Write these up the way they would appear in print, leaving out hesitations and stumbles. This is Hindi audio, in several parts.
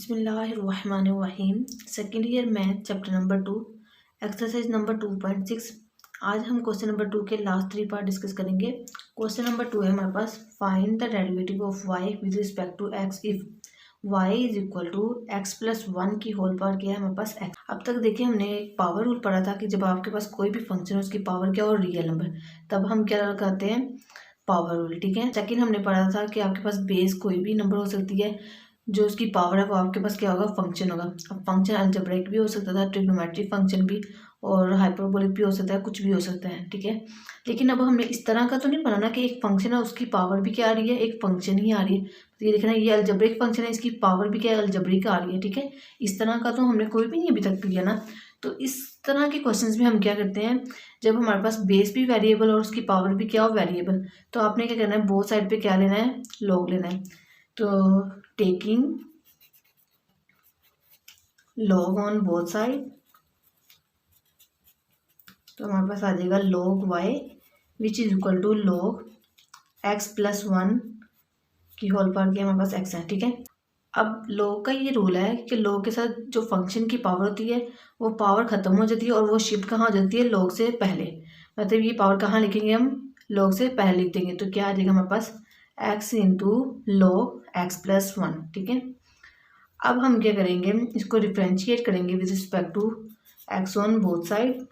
बिस्मिल्लाहिर्रहमानिर्रहीम। Second year math chapter number 2 exercise number 2.6। आज हम क्वेश्चन नंबर 2 के लास्ट 3 पार्ट डिस्कस करेंगे। क्वेश्चन नंबर 2 है हमारे पास, find the derivative of y with respect to x if y is equal to x plus 1 की होल पावर क्या है हमारे पास x। अब तक देखिए हमने एक पावर रूल पढ़ा था कि जब आपके पास कोई भी फंक्शन है उसकी पावर क्या हो, रियल नंबर, तब हम क्या लगाते हैं, पावर रूल। ठीक है। सेकंड हमने पढ़ा था कि आपके पास बेस कोई भी नंबर हो सकती है, जो उसकी पावर है वो आपके पास क्या होगा, फंक्शन होगा। अब फंक्शन अलजेब्रिक भी हो सकता था, ट्रिग्नोमेट्रिक फंक्शन भी, और हाइपरबोलिक भी हो सकता है, कुछ भी हो सकता है। ठीक है। लेकिन अब हमने इस तरह का तो नहीं पढ़ा ना कि एक फंक्शन है उसकी पावर भी क्या आ रही है, एक फंक्शन ही आ रही है। तो ये देखना, ये अलजेब्रिक फंक्शन है, इसकी पावर भी क्या है, अलजेब्रिक आ रही है। ठीक है। इस तरह का तो हमने कोई भी नहीं अभी तक किया ना। तो इस तरह के क्वेश्चंस में हम क्या करते हैं, जब हमारे पास बेस भी वेरिएबल और उसकी पावर भी क्या हो, वेरिएबल, तो आपने क्या करना है, बोथ साइड पे क्या लेना है, लॉग लेना है। तो taking log on both side, तो हमारे पास आ जाएगा log y which is equal to log x plus 1 की होल पावर की हमारे पास x है। ठीक है। अब log का ये रूल है कि log के साथ जो फंक्शन की पावर होती है वो पावर खत्म हो जाती है और वो शिफ्ट कहाँ हो जाती है, log से पहले। मतलब ये पावर कहाँ लिखेंगे हम, log से पहले लिख देंगे। तो क्या आ जाएगा हमारे पास, x into log x plus 1। ठीक है। अब हम क्या करेंगे, इसको डिफ्रेंशिएट करेंगे with respect to x on both side.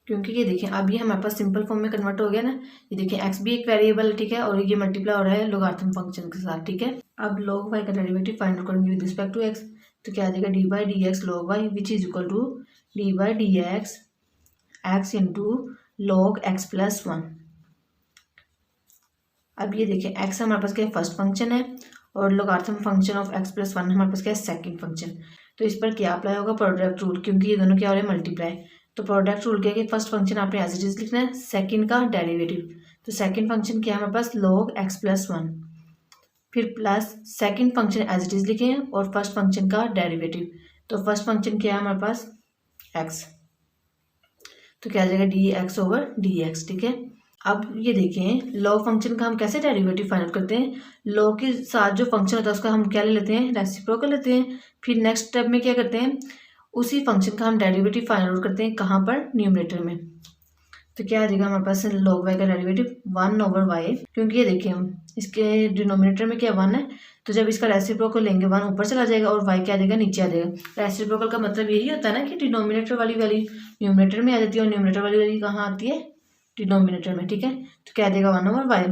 क्योंकि ये देखिए अब ये हमारे पास सिंपल फॉर्म में कन्वर्ट हो गया ना। ये देखिए x भी एक वेरिएबल है, ठीक है, और ये मल्टीप्लाई हो रहा है लोगारिथम फंक्शन के साथ। ठीक है। अब log y का डेरिवेटिव फाइंड आउट करेंगे विद रिस्पेक्ट टू x। तो क्या आ जाएगा, d by d x log y which is equal to d by d x x into log x plus 1। अब ये देखिए x हमारे पास क्या फर्स्ट फंक्शन है और logarithm function of x plus 1 हमारे पास क्या है, सेकेंड फंक्शन। तो इस पर क्या अप्लाई होगा, प्रोडक्ट रूल, क्योंकि ये दोनों क्या हो रहे हैं, मल्टीप्लाई। तो प्रोडक्ट रूल क्या है कि फर्स्ट फंक्शन आपने एज इट इज लिखना है, सेकंड का डेरिवेटिव। तो सेकंड फंक्शन क्या है हमारे पास, log x प्लस 1, फिर plus second function as it is लिखे और फर्स्ट फंक्शन का डेरिवेटिव। तो फर्स्ट फंक्शन क्या है हमारे पास, x, तो क्या आ जाएगा d x over d x. ठीक है। अब ये देखें, log फंक्शन का हम कैसे डेरिवेटिव फाइंड आउट करते हैं, log के साथ जो फंक्शन होता है उसका हम क्या ले लेते हैं, रेसिप्रोकल लेते हैं। फिर नेक्स्ट स्टेप में क्या करते हैं, उसी फंक्शन का हम डेरिवेटिव फाइंड आउट करते हैं, कहाँ पर, न्यूमरेटर में। तो क्या आ जाएगा हमारे पास, log y का डेरिवेटिव 1 ओवर y, क्योंकि ये देखिए हम इसके डिनोमिनेटर में क्या 1 है, तो जब इसका रेसिप्रोकल लेंगे 1 ऊपर चला जाएगा और y क्या आ जाएगा, नीचे आ जाएगा। रेसिप्रोकल का मतलब यही होता है ना कि डिनोमिनेटर वाली वैल्यू न्यूमरेटर में आ जाती है और न्यूमरेटर वाली वैल्यू कहाँ आती है, डिनोमिनेटर में। ठीक है। तो क्या देगा 1 ओवर वाई।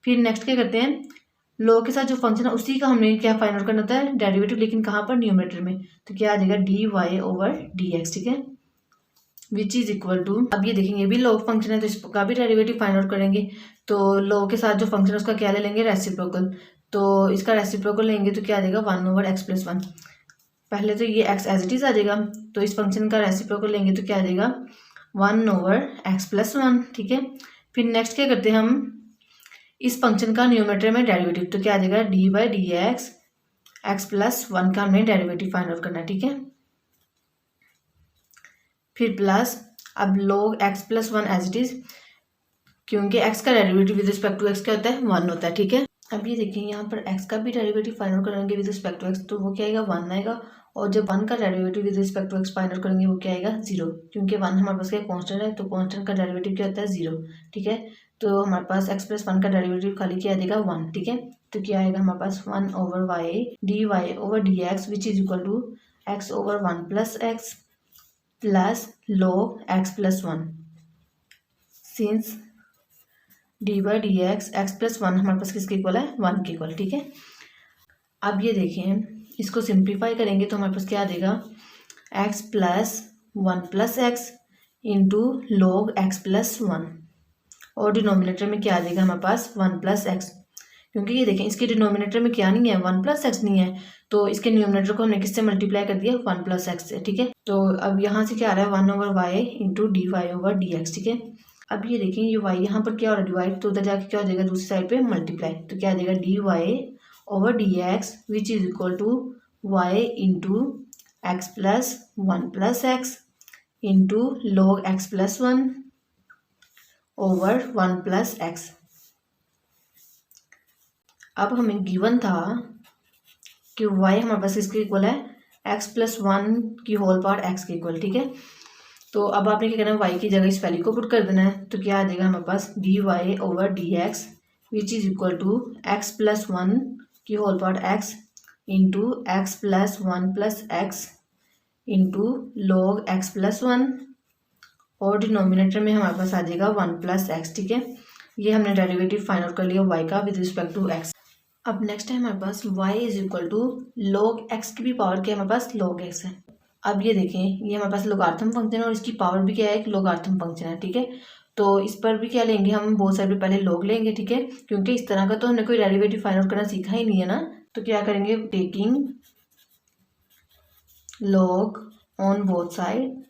फिर नेक्स्ट क्या करते हैं, log के साथ जो फंक्शन है उसी का हमने क्या फाइंड आउट करना होता है, डेरिवेटिव, लेकिन कहाँ पर, न्यूमरेटर में। तो क्या आ जाएगा d y over d x. ठीक है। विच इज इक्वल टू, अब ये देखेंगे भी log फंक्शन है तो इसका भी डेरिवेटिव फाइंड आउट करेंगे। तो log के साथ जो फंक्शन है उसका क्या ले लेंगे, रेसिप्रोकल। तो इसका रेसिप्रोकल लेंगे तो क्या आ जाएगा, 1 ओवर एक्स प्लस 1। पहले तो ये x एज इट इज आ जाएगा, तो इस फंक्शन का रेसिप्रोकल लेंगे तो क्या आ जाएगा, 1 ओवर एक्स प्लस 1। ठीक है। फिर नेक्स्ट क्या करते हैं हम, इस फंक्शन का न्यूमरेटर में डेरिवेटिव, तो क्या आ जाएगा d by d x x plus 1 का हमने डेरिवेटिव फाइंड आउट करना है। ठीक है। फिर प्लस, अब log x plus 1 as it is, क्योंकि x का derivative with respect to x क्या होता है, 1 होता है। ठीक है। अब ये देखिए यहाँ पर x का भी डेरिवेटिव फाइंड आउट करेंगे विद रिस्पेक्ट टू x, तो वो क्या आएगा, 1 आएगा। और जब 1 का derivative with respect to x find out करेंगे वो क्या आएगा, 0, क्योंकि 1 हमारे पास क्या कांस्टेंट है, तो कांस्टेंट का डेरिवेटिव क्या होता है, 0। ठीक है। तो हमारे पास x प्लस 1 का डेरिवेटिव खाली क्या आ जाएगा, 1। ठीक है। तो क्या आएगा हमारे पास, 1 over y d y over d x which is equal to x over 1 plus x plus log x plus 1, since d by d x x plus 1 हमारे पास किसके इक्वल है, 1 के इक्वल। ठीक है। अब ये देखें, इसको सिंप्लीफाई करेंगे तो हमारे पास क्या आ जाएगा, x plus 1 plus x into log x plus 1, और डिनोमिनेटर में क्या आ जाएगा हमारे पास, 1 प्लस एक्स। क्योंकि ये देखें इसके डिनोमिनेटर में क्या नहीं है, 1 प्लस एक्स नहीं है, तो इसके न्यूमरेटर को हमने किससे मल्टीप्लाई कर दिया, 1 प्लस एक्स से। ठीक है। तो अब यहाँ से क्या आ रहा है, 1 over y into d y over d x. ठीक है। अब ये देखें, ये y यहाँ पर क्या हो रहा है, डिवाइड, तो उधर जाके क्या हो जाएगा, दूसरी साइड पे मल्टीप्लाई। तो क्या आ जाएगा, d y over d x which is equal to y into x plus 1 plus x into log x plus 1 over 1 plus x. अब हमें गिवन था कि y हमारे पास किसके इक्वल है, x+1 की होल पावर x के इक्वल, ठीक है। तो अब आपने क्या करना है, y की जगह इस वैल्यू को पुट कर देना है। तो क्या आ जाएगा हमारे पास dy/dx which is equal to x+1 की whole power x into x+1+x into log x+1 और डिनोमिनेटर में हमारे पास आ जाएगा 1+x, ठीक है। ये हमने डेरिवेटिव फाइंड आउट कर लिया y का विद रिस्पेक्ट टू x। अब नेक्स्ट है हमारे पास y is equal to log x की भी पावर क्या है, हमारे पास log x है। अब ये देखें, ये हमारे पास लोगार्थम फंक्शन है और इसकी पावर भी क्या है, एक लोगार्थम फंक्शन है, ठीक है। तो इस पर भी क्या लेंगे हम, बोथ साइड पे पहले log लेंगे, ठीक है, क्योंकि इस तरह का तो हमने कोई डेरिवेटिव फाइंड आउट करना सीखा ही नहीं है ना। तो क्या करेंगे, taking log on both side,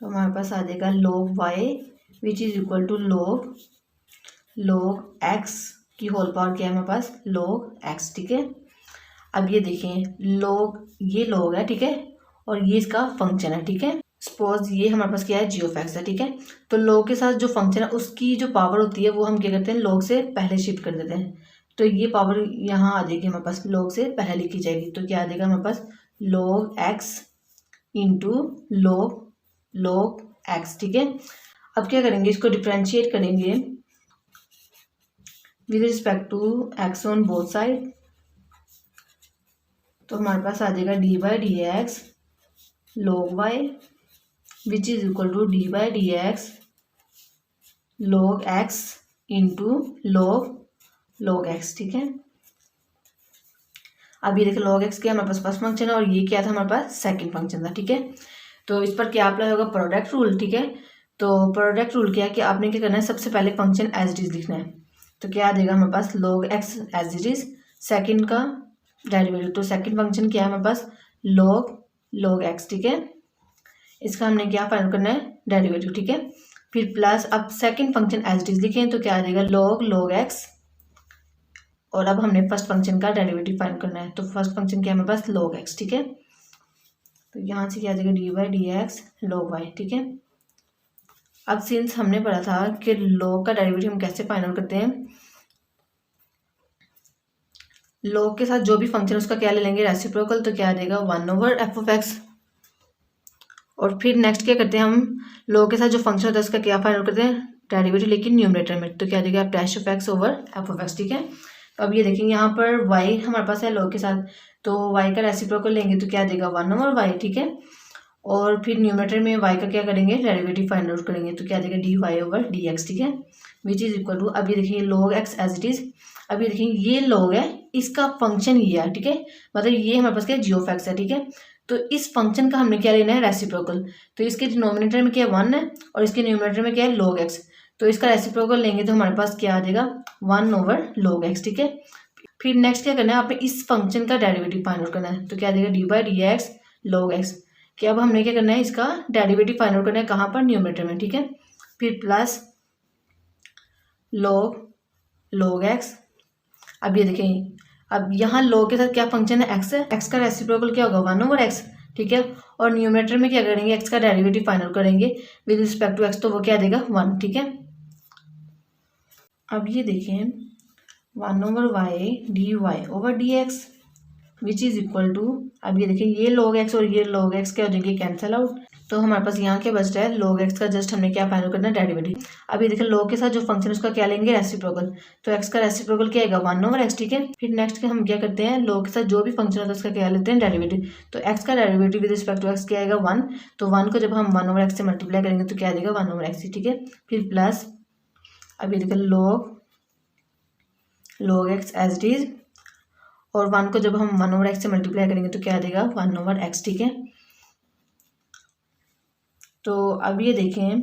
तो हमारे पास आ जाएगा log y which is equal to log x की होल पावर क्या है हमारे पास, log x, ठीक है। अब ये देखें ये log है, ठीक है, और ये इसका फंक्शन है, ठीक है। सपोज ये हमारे पास क्या है, g ऑफ x है, ठीक है। तो log के साथ जो फंक्शन है उसकी जो पावर होती है वो हम क्या करते हैं, log से पहले शिफ्ट कर देते हैं। तो ये पावर यहाँ आ जाएगी हमारे पास, log से पहले लिखी जाएगी। तो क्या आ जाएगा हमारे पास, log x into log x, ठीक है। अब क्या करेंगे, इसको डिफ्रेंशिएट करेंगे with respect to x on both side. तो हमारे पास आ जाएगा d/dx log y which is equal to d/dx log x into log x, ठीक है। अब ये देखिए log x क्या हमारे पास फर्स्ट फंक्शन है और ये क्या था हमारे पास सेकंड फंक्शन था, ठीक है। तो इस पर क्या अप्लाई होगा, प्रोडक्ट रूल, ठीक है। तो प्रोडक्ट रूल क्या है कि आपने क्या करना है, सबसे पहले फंक्शन एज इट इज लिखना है। तो क्या आ जाएगा हमारे पास, log x as it is, second का डेरिवेटिव, तो सेकंड फंक्शन क्या है हमारे पास, log x, ठीक है। इसका हमने क्या फाइंड करना है, डेरिवेटिव, ठीक है। फिर प्लस, अब second function as it is लिखें तो क्या आ जाएगा, log x, और अब हमने फर्स्ट फंक्शन का डेरिवेटिव फाइंड करना है। तो फर्स्ट फंक्शन क्या है हमारे पास, log x, ठीक है। तो यहाँ से क्या आ जाएगा, d/dx log y, ठीक है। अब सिंस हमने पढ़ा था कि log का डेरिवेटिव हम कैसे फाइंड आउट करते हैं, log के साथ जो भी फंक्शन उसका क्या ले लेंगे, रेसिप्रोकल। तो क्या आ जाएगा 1/f(x), और फिर नेक्स्ट क्या करते हैं हम, log के साथ जो फंक्शन होता है उसका क्या फाइंड आउट करते हैं, डेरिवेटिव, लेकिन न्यूमरेटर में। तो क्या आ जाएगा dash(x) ओवर f(x), ठीक है। तो अब ये देखेंगे यहाँ पर y हमारे पास है log के साथ, तो y का रेसिप्रोकल लेंगे तो क्या आ जाएगा 1/y, ठीक है। और फिर न्यूमरेटर में y का क्या करेंगे, डेरिवेटिव फाइंड आउट करेंगे। तो क्या आ जाएगा dy/dx, ठीक है, विच इज इक्वल टू, अब ये देखेंगे log x as it is. अब ये देखेंगे ये log है, इसका फंक्शन ये है, ठीक है, मतलब ये हमारे पास क्या g ऑफ x है, ठीक है। तो इस फंक्शन का हमने क्या लेना है, रेसिप्रोकल। तो इसके डिनोमिनेटर में क्या 1 है और इसके न्यूमरेटर में क्या है, log x। तो इसका रेसिप्रोकल लेंगे तो हमारे पास क्या आ जाएगा 1/log x, ठीक है। फिर नेक्स्ट क्या करना है, आपने इस फंक्शन का डेरिवेटिव फाइंड आउट करना है। तो क्या आ जाएगा d/dx log x, कि अब हमने क्या करना है, इसका डेरिवेटिव फाइंड आउट करना है, कहाँ पर, न्यूमरेटर में, ठीक है। फिर प्लस log x। अब ये देखें, अब यहाँ log के साथ क्या फंक्शन है, x है, x का रेसिप्रोकल क्या होगा 1/x, ठीक है। और न्यूमरेटर में क्या करेंगे, x का डेरिवेटिव फाइंड आउट करेंगे विद रिस्पेक्ट टू x, तो वो क्या देगा 1, ठीक है। अब ये देखें 1/y dy/dx which is equal to, अब ये देखिए ये log x और ये log x क्या हो जाएंगे, कैंसिल आउट। तो हमारे पास यहाँ क्या बच रहा है, log x का जस्ट हमने क्या फाइंड करना है, डेरिवेटिव। अब ये देखिए log के साथ जो फंक्शन उसका क्या लेंगे, रेसिप्रोकल। तो x का रेसिप्रोकल क्या आएगा 1/x, ठीक है। फिर नेक्स्ट के हम क्या करते हैं, log के साथ जो भी फंक्शन होता है उसका क्या लेते हैं, डेरिवेटिव। तो x का derivative with respect to x क्या आएगा 1। तो 1 को जब हम 1/x से मल्टीप्लाई करेंगे तो क्या आ जाएगा 1/x, ठीक है। फिर प्लस, अब ये देखिए log x as it is, और 1 को जब हम 1/x से मल्टीप्लाई करेंगे तो क्या आ जाएगा 1/x, ठीक है। तो अब ये देखें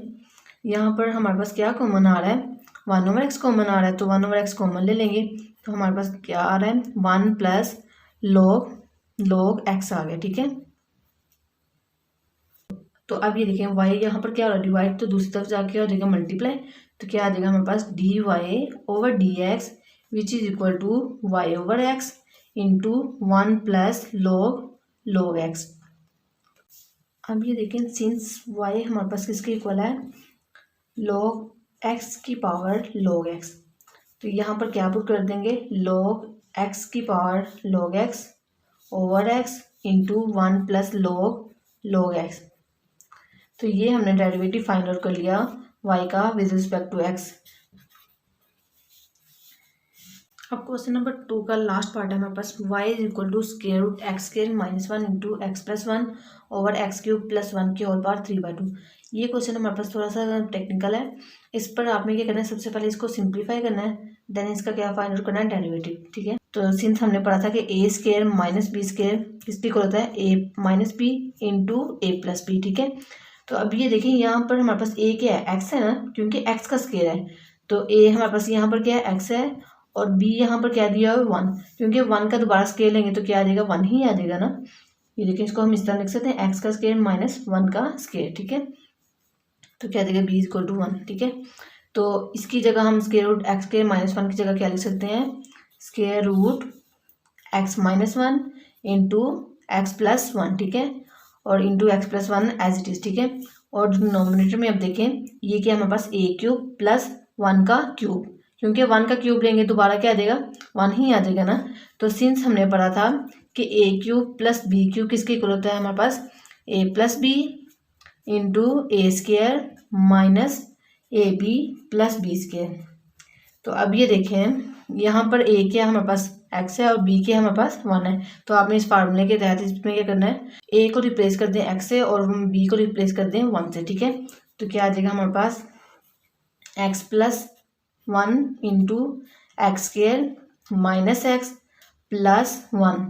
यहाँ पर हमारे पास क्या कॉमन आ रहा है, 1/x कॉमन आ रहा है। तो 1/x कॉमन ले लेंगे तो हमारे पास क्या आ रहा है, 1 प्लस log x आ गया, ठीक है। तो अब ये देखें y यहाँ पर क्या हो रहा है, डिवाइड, तो दूसरी तरफ जाके हो जाएगा मल्टीप्लाई। तो क्या आ जाएगा हमारे पास dy/dx which is equal to y/x into 1 plus log x। अब ये देखें सिंस y हमारे पास किसके इक्वल है, log x की पावर log x, तो यहाँ पर क्या पुट कर देंगे, log x की power log x over x into 1 plus log x। तो ये हमने डेरिवेटिव फाइंड आउट कर लिया y का विद रिस्पेक्ट टू x। अब क्वेश्चन नंबर 2 का लास्ट पार्ट है हमारे पास, y is equal to square root x square minus 1 into x plus 1 over x cube plus 1 की होल पावर 3/2। ये क्वेश्चन हमारे पास थोड़ा सा टेक्निकल है। इस पर आपने क्या करना है, सबसे पहले इसको सिंप्लीफाई करना है, देन इसका क्या फाइंड आउट करना है, डेरिवेटिव। ठीक है, तो सिंस हमने पढ़ा था कि ए स्क्वायर माइनस बी स्क्वायर किसकी इक्वल होता है, ए माइनस बी इंटू ए प्लस बी। ठीक है, तो अब ये देखिए यहाँ पर हमारे पास ए क्या है, एक्स है ना, क्योंकि एक्स का स्क्वायर है। तो ए हमारे पास यहाँ पर क्या है, एक्स है, और बी यहाँ पर क्या दिया हुआ है 1, क्योंकि 1 का दोबारा स्केयर लेंगे तो क्या आ जाएगा, 1 ही आ जाएगा ना। ये देखिए इसको हम इस तरह लिख सकते हैं, एक्स का स्केयर माइनस 1 का स्केयर। ठीक है, तो क्या देगा, बी इक्वल टू 1। ठीक है, तो इसकी जगह हम square root x square minus 1 की जगह क्या लिख सकते हैं, square root x minus 1 into x plus 1। ठीक है, और into x plus 1 as it is. ठीक है, और डिनोमिनेटर में अब देखें ये क्या हमारे पास ए क्यूब प्लस 1 का क्यूब, क्योंकि 1 का क्यूब लेंगे दोबारा क्या आ जाएगा, 1 ही आ जाएगा ना। तो सिंस हमने पढ़ा था कि A cube plus B cube किसके इक्वल होता है हमारे पास, A plus B into A square minus A B plus B square. तो अब ये देखें यहाँ पर ए क्या हमारे पास एक्स है और बी क्या हमारे पास 1 है। तो आपने इस फार्मूले के तहत इसमें क्या करना है, ए को रिप्लेस कर दें एक्स से और बी को रिप्लेस कर दें 1 से। ठीक है, तो क्या आ जाएगा हमारे पास x plus 1 into x square minus x plus 1।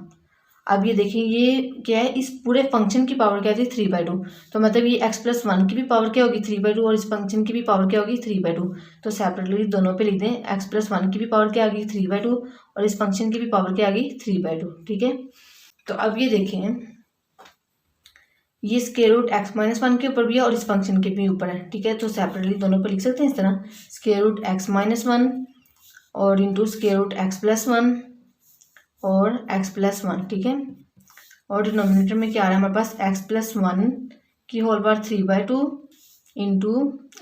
अब ये देखिए ये क्या है, इस पूरे फंक्शन की पावर क्या थी, 3/2। तो मतलब ये x प्लस 1 की भी पावर क्या होगी, 3/2, और इस फंक्शन की भी पावर क्या होगी, 3/2। तो सेपरेटली दोनों पे लिख दें, x प्लस 1 की भी पावर क्या आ गई, 3/2, और इस फंक्शन की भी पावर क्या आ गई, 3/2। ठीक है, तो अब ये देखें ये स्क्वायर रूट एक्स माइनस 1 के ऊपर भी है और इस फंक्शन के भी ऊपर है। ठीक है, तो सेपरेटली दोनों पे लिख सकते हैं इस तरह, स्क्वायर रूट एक्स माइनस 1 और into square root x plus 1 और x प्लस 1। ठीक है, और डिनोमिनेटर में क्या आ रहा है हमारे पास, x प्लस 1 की whole power 3/2 into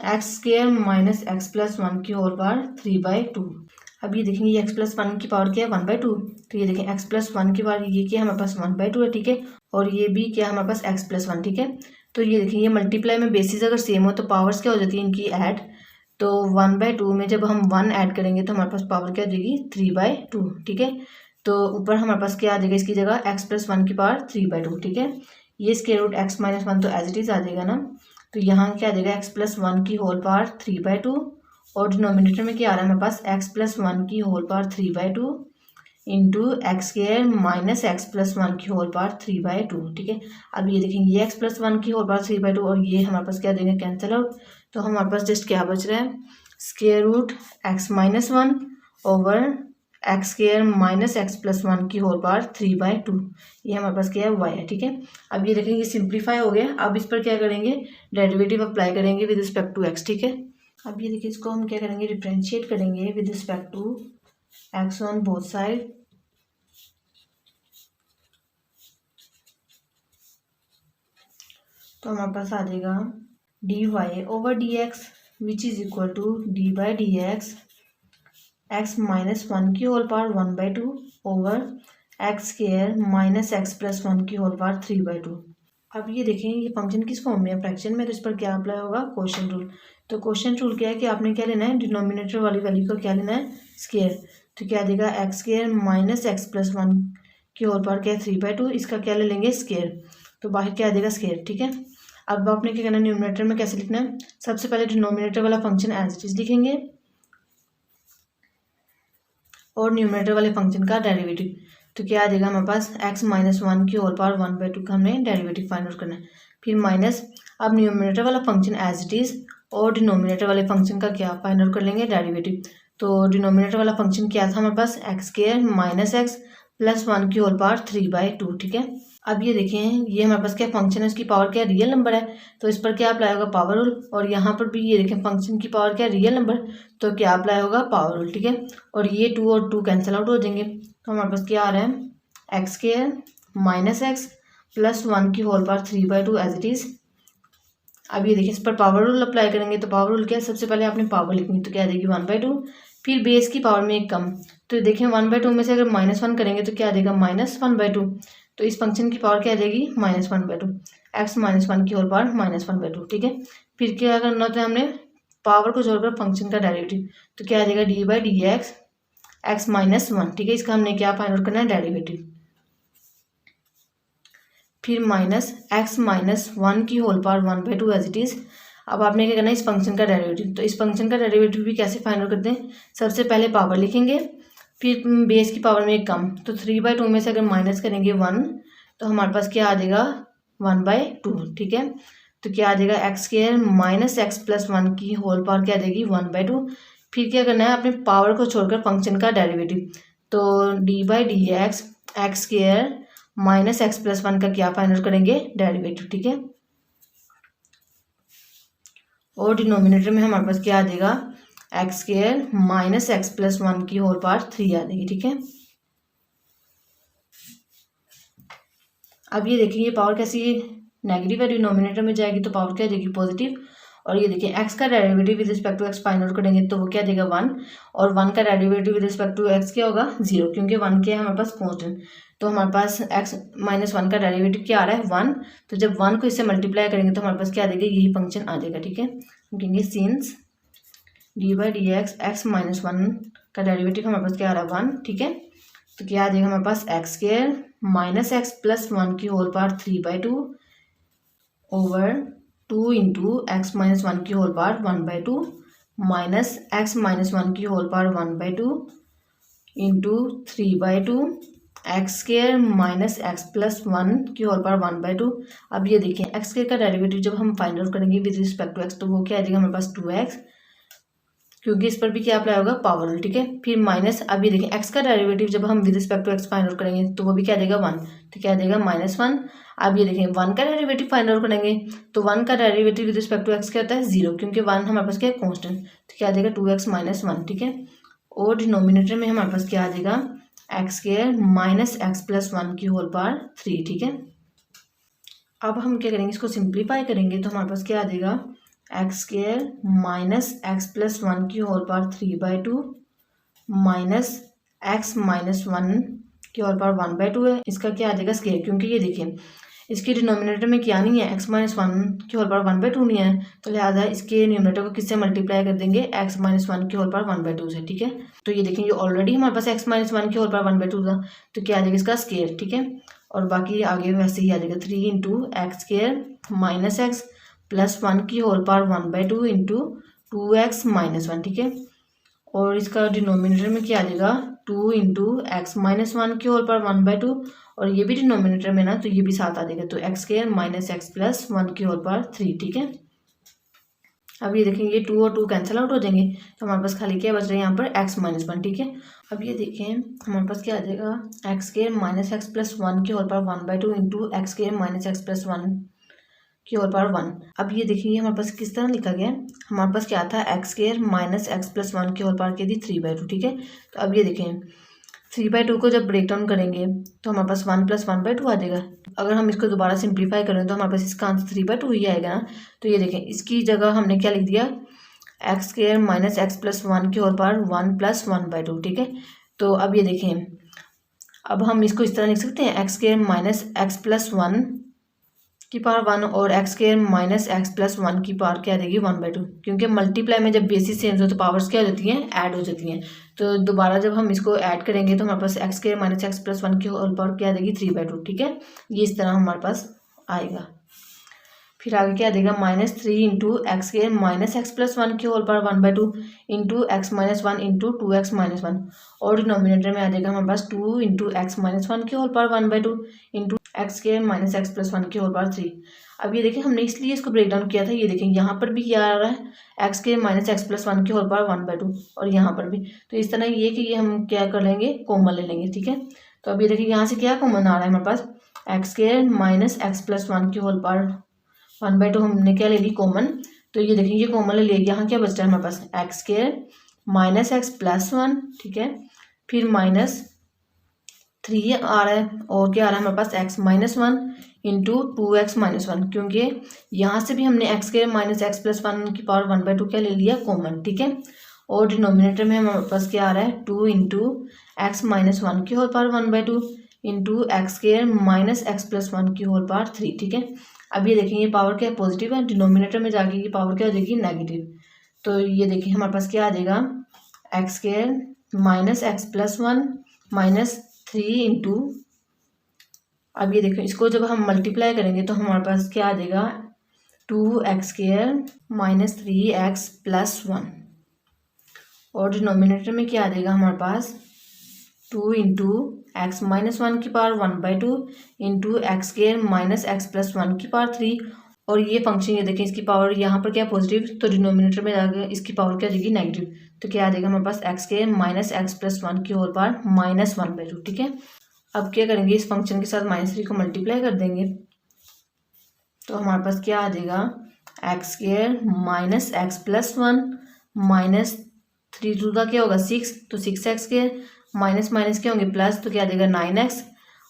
x square minus x plus 1 की होल पावर 3/2। अब ये देखेंगे ये x प्लस 1 की पावर क्या है, 1/2। तो ये देखें x प्लस 1 की पावर ये क्या हमारे पास 1/2 है। ठीक है, और ये भी क्या हमारे पास x प्लस 1। ठीक है, तो ये देखें ये मल्टीप्लाई में बेसिस अगर सेम हो तो पावर्स क्या हो जाती है इनकी ऐड। तो 1/2 में जब हम 1 ऐड करेंगे तो हमारे पास पावर क्या हो जाएगी, 3/2। ठीक है, तो ऊपर हमारे पास क्या आ जाएगा, इसकी जगह x प्लस 1 की पावर 3/2। ठीक है, ये स्क्वायर रूट x माइनस 1 तो एज इट इज आ जाएगा ना। तो यहाँ क्या आ जाएगा, x प्लस 1 की होल पावर 3/2, और डिनोमिनेटर में क्या आ रहा है हमारे पास, x प्लस 1 की whole power 3/2 into x square minus x plus 1 की होल पावर 3/2। ठीक है, अब ये देखेंगे ये x प्लस 1 की होल पावर 3/2 और ये हमारे पास क्या देंगे, कैंसिल आउट। तो हमारे पास जस्ट क्या बच रहा है, square root x minus 1 over x square minus x plus 1 की होल पावर 3/2। ये हमारे पास क्या है, y है। ठीक है, अब ये देखेंगे सिंप्लीफाई हो गया। अब इस पर क्या करेंगे, डेरिवेटिव अप्लाई करेंगे विद रिस्पेक्ट टू x। ठीक है, अब ये देखिए इसको हम क्या करेंगे, डिफरेंशिएट करेंगे with respect to x on both side. तो हमारे पास आ जाएगा dy over dx which is equal to d by d x minus 1 की whole power 1/2 over x square minus x plus 1 की होल पावर 3/2। अब ये देखें ये फंक्शन किस फॉर्म में है, फ्रैक्शन में, तो इस पर क्या अप्लाई होगा, क्वोशिएंट रूल। तो क्वोशिएंट रूल क्या है कि आपने क्या लेना है, डिनोमिनेटर वाली वैल्यू को क्या लेना है, स्क्वायर। तो क्या देगा, x square minus x plus 1 की होल पावर क्या है, 3/2, इसका क्या ले लेंगे, स्क्वायर। तो बाहर क्या देगा, स्क्वायर। ठीक है, अब आपने क्या करना है, न्यूमरेटर में कैसे लिखना है, सबसे पहले डिनोमिनेटर वाला फंक्शन एज इट इज लिखेंगे और न्यूमरेटर वाले फंक्शन का डेरिवेटिव। तो क्या आ जाएगा हमारे पास, x माइनस 1 की होल पावर 1/2 का हमने डेरिवेटिव फाइंड आउट करना है। फिर माइनस, अब न्यूमरेटर वाला फंक्शन एज इट इज और डिनोमिनेटर वाले फंक्शन का क्या फाइंड आउट कर लेंगे, डेरिवेटिव। तो डिनोमिनेटर वाला फंक्शन क्या था हमारे पास, x square minus x plus 1 की होल पावर 3/2। ठीक है, अब ये देखें ये हमारे पास क्या फंक्शन है, उसकी पावर क्या रियल नंबर है, तो इस पर क्या अप्लाई होगा, पावर रूल। और यहाँ पर भी ये देखें फंक्शन की पावर क्या रियल नंबर, तो क्या अप्लाई होगा, पावर रूल। ठीक है, और ये 2 और 2 कैंसिल आउट हो जाएंगे। तो हमारे पास क्या आ रहा है, x square minus x plus 1 की whole power 3/2 as it is. अब ये देखिए इस पर पावर रूल अप्लाई करेंगे। तो पावर रूल क्या है, सबसे पहले आपने पावर लिखनी, तो क्या आ जाएगी 1/2 फिर बेस की पावर में एक कम, तो देखिए 1/2 में से अगर -1 करेंगे तो क्या आ जाएगा -1/2। तो इस फंक्शन की पावर क्या आ जाएगी -1/2, एक्स -1 की होल पावर -1/2। ठीक है, फिर क्या करना होता है हमने पावर को जोड़कर फंक्शन का डेरिवेटिव, तो क्या आ जाएगा d/dx x -1। ठीक है, इसका हमने क्या फाइंड आउट करना है डेरिवेटिव। फिर -x-1 की whole power 1/2 as it is. अब आपने क्या करना है इस फंक्शन का डेरिवेटिव, तो इस फंक्शन का डेरिवेटिव भी कैसे फाइंड आउट करते हैं, सबसे पहले पावर लिखेंगे, फिर बेस की पावर में एक कम, तो 3/2 में से अगर माइनस करेंगे 1 तो हमारे पास क्या आ जाएगा 1/2। ठीक है, तो क्या आ जाएगा x² माइनस x + 1 की होल पावर क्या आ जाएगी 1/2। फिर क्या करना है अपने पावर को छोड़कर फंक्शन का डेरिवेटिव, तो d/dx x² माइनस x + 1 का क्या फाइंड आउट करेंगे डेरिवेटिव। ठीक है, और डिनोमिनेटर में हमारे पास क्या आ जाएगा x² माइनस x + 1 की होल पावर 3 आ जाएगी। ठीक है, अब ये देखिए ये पावर कैसी नेगेटिव है, डिनोमिनेटर में जाएगी तो पावर क्या आ जाएगी पॉजिटिव। और ये देखिए x का derivative with respect to x find out करेंगे तो वो क्या देगा 1, और 1 का derivative with respect to x क्या होगा 0, क्योंकि 1 क्या है हमारे पास कांस्टेंट। तो हमारे पास x -1 का डेरिवेटिव क्या आ रहा है 1, तो जब 1 को इससे मल्टीप्लाई करेंगे तो हमारे पास क्या आ जाएगा यही फंक्शन आ जाएगा। ठीक है, हम कहेंगे सिंस d/dx x -1 का डेरिवेटिव हमारे पास क्या आ रहा है 1। ठीक है, तो क्या आ जाएगा हमारे पास x² माइनस x + 1 की whole power 3/2 over 2 into x -1 की होल पावर 1/2 माइनस x -1 की whole power 1/2 into 3/2 x² minus x + 1 की होल पावर 1/2। अब ये देखिए x² का डेरिवेटिव जब हम फाइंड आउट करेंगे विद रिस्पेक्ट टू x तो वो क्या आ जाएगा हमारे पास 2x, क्योंकि इस पर भी क्या अप्लाई होगा पावर रूल। ठीक है, फिर माइनस, अब ये देखिए x का डेरिवेटिव जब हम with respect to x find out करेंगे तो वो भी क्या आ जाएगा 1, तो क्या आ जाएगा -1। अब ये देखिए 1 का डेरिवेटिव फाइंड आउट करेंगे तो 1 का derivative with respect to x क्या होता है 0, क्योंकि 1 हमारे पास क्या है कॉन्स्टेंट, तो क्या आ जाएगा 2x - 1। ठीक है, और डिनोमिनेटर में हमारे पास क्या आ जाएगा x² माइनस x + 1 की होल पावर 3। ठीक है, अब हम क्या करेंगे इसको सिंप्लीफाई करेंगे तो हमारे पास क्या आ जाएगा x² माइनस x + 1 की होल पावर 3/2 माइनस x -1 की होल पावर 1/2 है, इसका क्या आ जाएगा स्क्वायर, क्योंकि ये देखिए इसके डिनोमिनेटर में क्या नहीं है x -1 की होल पावर 1/2 नहीं है, तो लिहाजा इसके न्यूमरेटर को किससे मल्टीप्लाई कर देंगे x -1 की होल पावर 1/2 से। ठीक है, तो ये देखेंगे ऑलरेडी हमारे पास x -1 की होल पावर 1/2 था, तो क्या आ जाएगा इसका स्क्वायर। ठीक है, और बाकी आगे वैसे ही आ जाएगा 3 इंटू x² माइनस x + 1 की होल पावर 1/2 इंटू 2x - 1। ठीक है, और इसका डिनोमिनेटर में क्या आ जाएगा 2 इंटू x -1 की होल पावर 1/2, और ये भी डिनोमिनेटर में ना तो ये भी साथ आ जाएगा, तो x² माइनस x + 1 की होल पावर 3। ठीक है, अब ये देखेंगे ये 2 और 2 कैंसिल आउट हो जाएंगे, तो हमारे पास खाली क्या बच रहा है यहाँ पर x -1। ठीक है, अब ये देखें हमारे पास क्या आ जाएगा x² माइनस x + 1 की whole power 1/2 into x² minus x + 1 की होल पावर 1। अब ये देखिए हमारे पास किस तरह लिखा गया है, हमारे पास क्या था x² माइनस x + 1 की होल पावर क्या थी 3/2। ठीक है, तो अब ये देखें 3/2 को जब ब्रेक डाउन करेंगे तो हमारे पास 1 + 1/2 आ जाएगा। अगर हम इसको दोबारा सिंप्लीफाई करें तो हमारे पास इसका आंसर 3/2 ही आएगा ना। तो ये देखें इसकी जगह हमने क्या लिख दिया x² माइनस x + 1 की होल पावर 1 + 1/2। ठीक है, तो अब ये देखें अब हम इसको इस तरह लिख सकते हैं x² माइनस x + 1 की पावर 1 और x² माइनस x + 1 की पावर क्या आ जाएगी 1/2, क्योंकि मल्टीप्लाई में जब बेसिस सेम हो तो पावर्स क्या हो जाती हैं ऐड हो जाती हैं। तो दोबारा जब हम इसको ऐड करेंगे तो हमारे पास x² माइनस x + 1 की होल पावर क्या आ जाएगी 3/2। ठीक है, ये इस तरह हमारे पास आएगा। फिर आगे क्या आ जाएगा -3 इंटू x² माइनस x + 1 की whole power 1/2 into x - 1 into 2x - 1, और डिनोमिनेटर में आ जाएगा हमारे पास 2 इंटू x - 1 की whole power 1/2 into x² minus x + 1 की होल पावर 3। अब ये देखिए हमने इसलिए इसको ब्रेक डाउन किया था, ये देखें यहाँ पर भी क्या आ रहा है x² माइनस x + 1 की होल पावर 1/2, और यहाँ पर भी। तो इस तरह ये कि ये हम क्या कर लेंगे कॉमन ले लेंगे। ठीक है, तो अब ये देखिए यहाँ से क्या कॉमन आ रहा है हमारे पास x² माइनस x + 1 की होल पावर 1/2 हमने क्या ले ली कॉमन, तो ये देखिए ये कॉमन ले लिया, यहाँ क्या बच रहा है हमारे पास x² माइनस x + 1। ठीक है, फिर -3 आ रहा है, और क्या आ रहा है हमारे पास x - 1 इंटू 2x - 1, क्योंकि यहाँ से भी हमने x² माइनस x + 1 की पावर 1/2 क्या ले लिया कॉमन। ठीक है, और डिनोमिनेटर में हमारे पास क्या आ रहा है 2 इंटू एक्स माइनस वन की whole power 1/2 into x square minus x plus one की होल पावर 3, ठीक है। अब ये देखेंगे पावर क्या पॉजिटिव है, डिनोमिनेटर में जाके ये पावर क्या हो जाएगी नेगेटिव। तो ये देखिए हमारे पास क्या आ जाएगा x square minus x plus one minus 3 into, अब ये देखो इसको जब हम मल्टीप्लाई करेंगे तो हमारे पास क्या आ जाएगा 2x square minus 3x plus one, और डिनोमिनेटर में क्या आ जाएगा हमारे पास 2 इंटू एक्स माइनस वन की power 1/2 into x square minus x plus one की पावर 3, और ये फंक्शन ये देखें इसकी पावर यहाँ पर क्या पॉजिटिव, तो डिनोमिनेटर में जाकर इसकी पावर क्या आ जाएगी नेगेटिव। तो क्या आ जाएगा हमारे पास x square minus x plus one की होल पावर -1/2, ठीक है। अब क्या करेंगे इस फंक्शन के साथ -3 को मल्टीप्लाई कर देंगे तो हमारे पास क्या आ जाएगा x square minus x plus one minus 3 two का क्या होगा 6, तो 6x स्क्वायर माइनस माइनस क्या होंगे प्लस, तो क्या आ जाएगा 9x,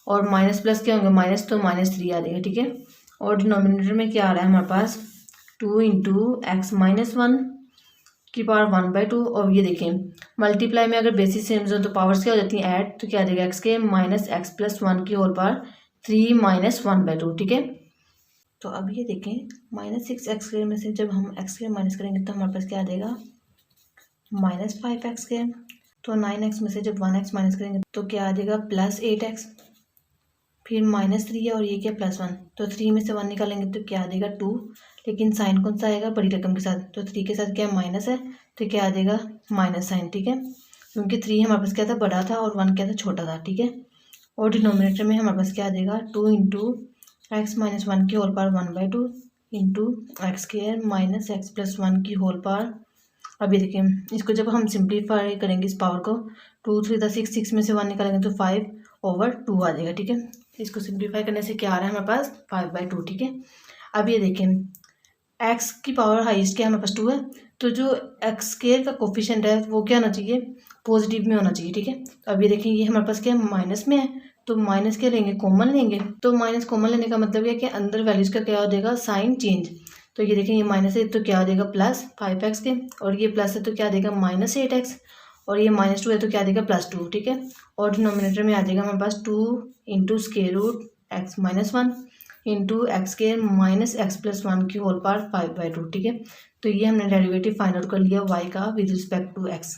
और माइनस प्लस क्या होंगे माइनस, तो -3 आ जाएगा, ठीक है। और डिनोमिनेटर में क्या आ रहा है हमारे पास 2 इंटू एक्स माइनस वन की पावर 1/2, और ये देखें मल्टीप्लाई में अगर बेसिस सेम हो तो पावर्स क्या हो जाती हैं ऐड, तो क्या आ जाएगा एक्स के माइनस एक्स प्लस वन की होल पावर 3 माइनस 1/2, ठीक है। तो अब ये देखें -6x² में से जब हम x² माइनस करेंगे तो हमारे पास क्या आ जाएगा -5x², तो 9x में से जब 1x माइनस करेंगे तो क्या आ जाएगा +8x, फिर -3 है और ये क्या +1, तो 3 में से 1 निकालेंगे तो क्या आ जाएगा 2, लेकिन साइन कौन सा आएगा बड़ी रकम के साथ, तो 3 के साथ क्या माइनस है तो क्या आ जाएगा माइनस साइन, ठीक है, क्योंकि 3 हमारे पास क्या था बड़ा था और 1 क्या था छोटा था, ठीक है। और डिनोमिनेटर में हमारे पास क्या आ जाएगा 2 इंटू एक्स माइनस वन की whole power 1/2 into x square minus x plus one की होल पावर। अब ये देखिए इसको जब हम सिंप्लीफाई करेंगे इस पावर को 2 3 × 6, 6 में से 1 निकालेंगे तो 5/2 आ जाएगा, ठीक है। इसको सिंप्लीफाई करने से क्या आ रहा है हमारे पास 5/2, ठीक है। अब ये देखें एक्स की पावर हाईएस्ट क्या हमारे पास 2 है, तो जो एक्स स्क्वायर का कोफिशिएंट है वो क्या होना चाहिए पॉजिटिव में होना चाहिए, ठीक है। तो अब ये देखें ये हमारे पास क्या माइनस में है, तो माइनस क्या लेंगे कॉमन लेंगे, तो माइनस कॉमन लेने का मतलब है कि अंदर वैल्यूज का क्या हो जाएगा साइन चेंज, तो ये देखें ये माइनस है तो क्या हो जाएगा +5x के, और ये प्लस है तो क्या आ जाएगा -8x, और ये -2 है तो क्या आ जाएगा +2, ठीक है। और डिनोमिनेटर में आ जाएगा हमारे पास 2 into square root x minus one into x square minus x plus one की होल पावर 5/2, ठीक है। तो ये हमने डेरिवेटिव फाइंड आउट कर लिया y का विद रिस्पेक्ट टू x।